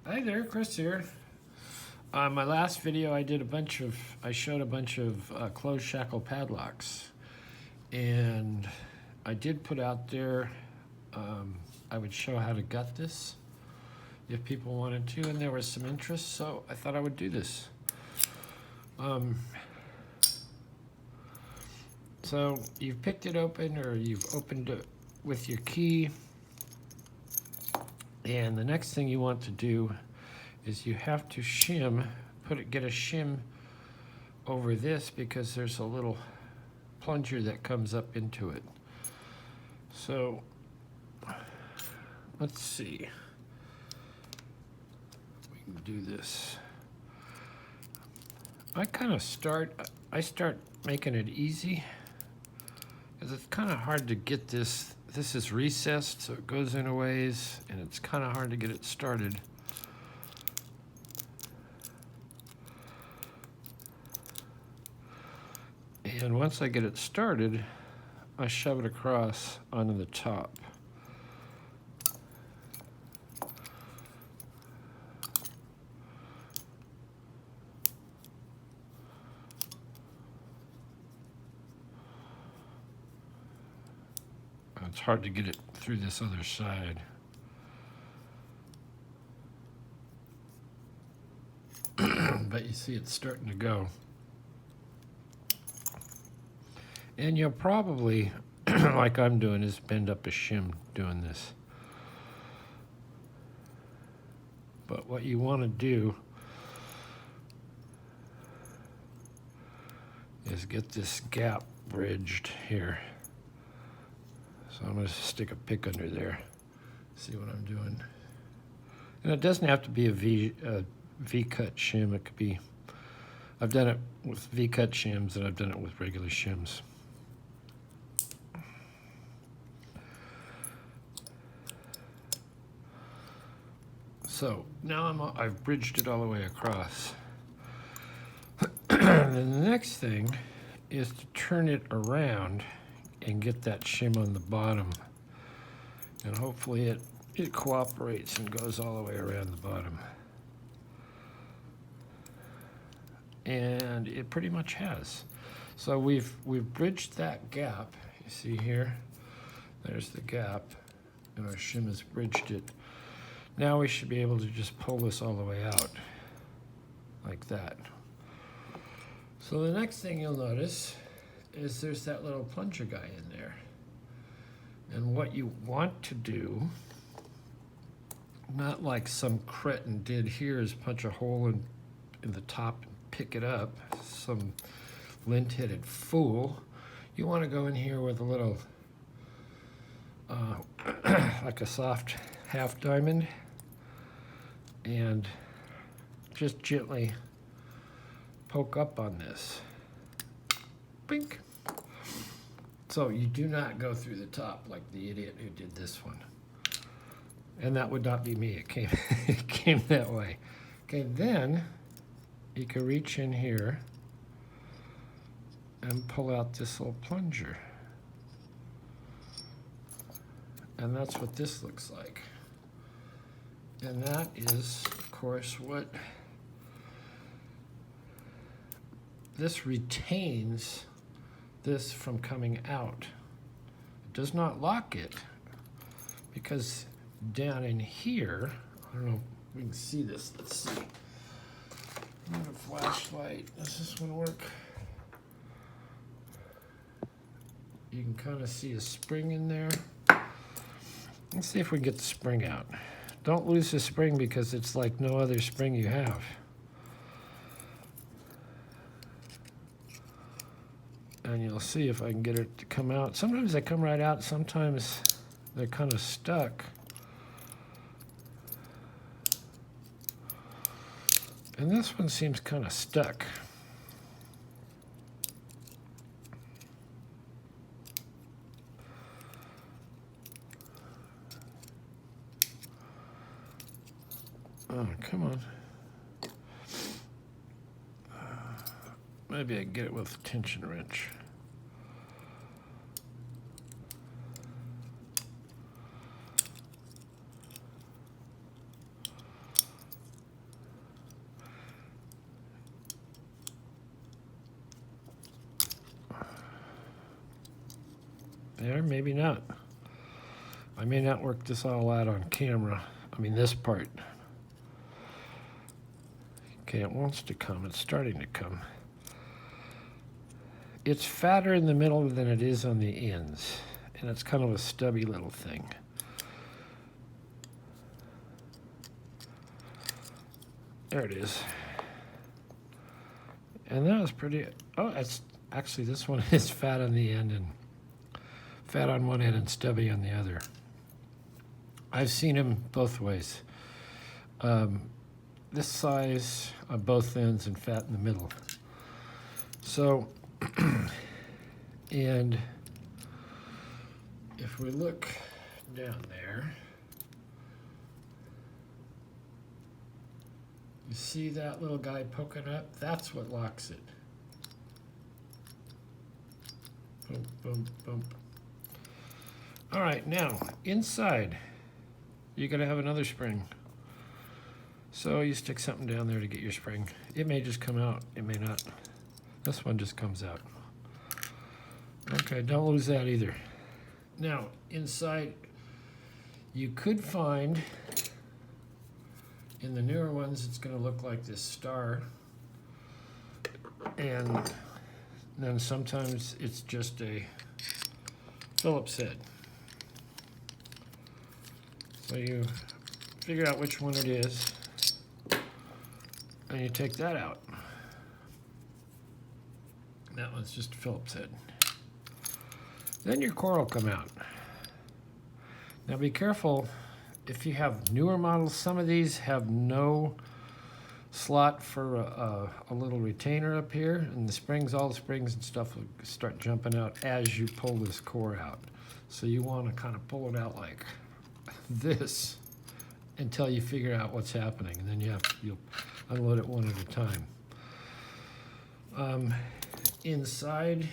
Hi there, Chris here. My last video, I showed a bunch of closed shackle padlocks, and I did put out there. I would show how to gut this if people wanted to, and there was some interest, so I thought I would do this. So you've picked it open, or you've opened it with your key, and the next thing you want to do is you have to get a shim over this, because there's a little plunger that comes up into it. So let's see. We can do this. I start making it easy, because it's kind of hard to get this. This is recessed, so it goes in a ways, and it's kind of hard to get it started. And once I get it started, I shove it across onto the top. It's hard to get it through this other side. But you see it's starting to go. And you'll probably, like I'm doing, is bend up a shim doing this. But what you want to do is get this gap bridged here. So I'm going to stick a pick under there, see what I'm doing. And it doesn't have to be a V-cut shim. It could be, I've done it with V-cut shims, and I've done it with regular shims. So now I've bridged it all the way across. And the next thing is to turn it around and get that shim on the bottom. And hopefully it cooperates and goes all the way around the bottom. And it pretty much has. So we've bridged that gap. You see here? There's the gap, and our shim has bridged it. Now we should be able to just pull this all the way out, like that. So the next thing you'll notice is there's that little plunger guy in there. And what you want to do, not like some cretin did here, is punch a hole in the top and pick it up, some lint-headed fool. You want to go in here with a little, like a soft half diamond, and just gently poke up on this. Bink. So you do not go through the top like the idiot who did this one. And that would not be me. It came that way. Okay, then you can reach in here and pull out this little plunger. And that's what this looks like. And that is, of course, what this retains this from coming out. It does not lock it, because down in here, I don't know if we can see this. Let's see. I need a flashlight. Does this one work? You can kind of see a spring in there. Let's see if we can get the spring out. Don't lose the spring, because it's like no other spring you have. And you'll see if I can get it to come out. Sometimes they come right out, sometimes they're kind of stuck. And this one seems kind of stuck. Oh, come on. Maybe I can get it with a tension wrench. there, maybe not. I may not work this all out on camera. I mean, this part. Okay, it wants to come. It's starting to come. It's fatter in the middle than it is on the ends, and it's kind of a stubby little thing. There it is. And that was pretty, oh, it's actually, this one is fat on the end and fat on one end and stubby on the other. I've seen them both ways. This size on both ends and fat in the middle. So, and if we look down there, you see that little guy poking up? That's what locks it. Boom, boom, boom. All right, now inside, you're gonna have another spring. So you stick something down there to get your spring. It may just come out, it may not. This one just comes out. Okay, don't lose that either. Now, inside, you could find, in the newer ones, it's gonna look like this star. And then sometimes it's just a Phillips head. So you figure out which one it is, and you take that out. That one's just a Phillips head. Then your core will come out. Now be careful, if you have newer models, some of these have no slot for a little retainer up here, and the springs, all the springs and stuff will start jumping out as you pull this core out. So you want to kind of pull it out like this until you figure out what's happening, and then you'll unload it one at a time. Inside,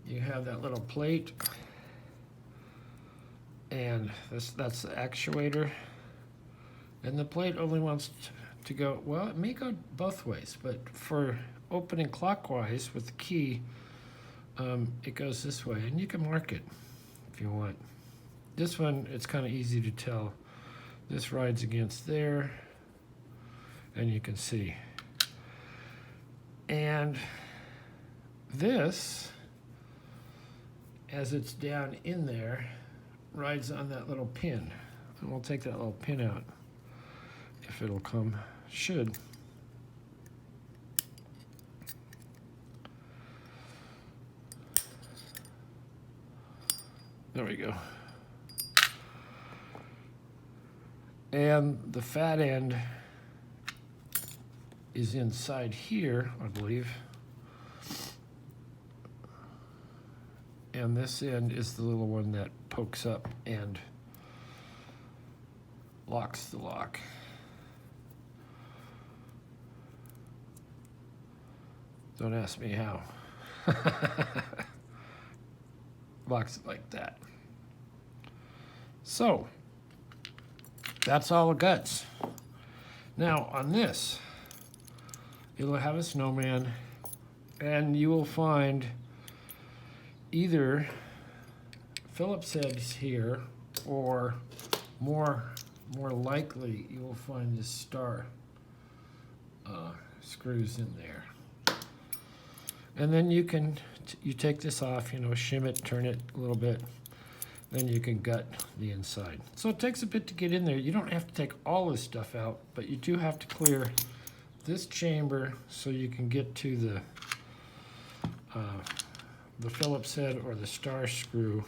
you have that little plate, and that's the actuator. And the plate only wants to go, well, it may go both ways, but for opening clockwise with the key, it goes this way, and you can mark it if you want. This one, it's kind of easy to tell. This rides against there, and you can see. And this, as it's down in there, rides on that little pin. And we'll take that little pin out if it'll come. Should. There we go. And the fat end is inside here, I believe. And this end is the little one that pokes up and locks the lock. Don't ask me how. Locks it like that. So, that's all the guts. Now, on this, it'll have a snowman, and you will find either Phillips heads here, or more likely, you will find this star screws in there. And then you take this off, shim it, turn it a little bit, then you can gut the inside. So it takes a bit to get in there. You don't have to take all this stuff out, but you do have to clear this chamber so you can get to the Phillips head or the star screw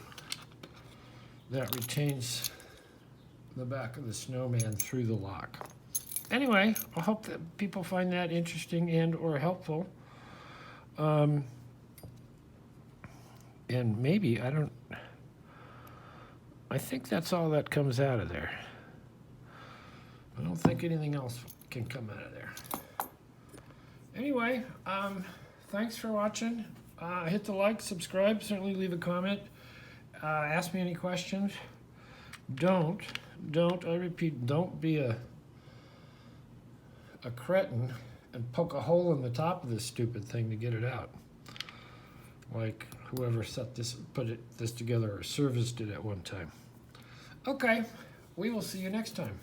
that retains the back of the snowman through the lock. Anyway, I hope that people find that interesting and or helpful. And maybe, I think that's all that comes out of there. I don't think anything else can come out of there. Anyway, thanks for watching. Hit the like, subscribe, certainly leave a comment. Ask me any questions. I repeat, don't be a cretin and poke a hole in the top of this stupid thing to get it out. like whoever put this together or serviced it at one time. Okay, we will see you next time.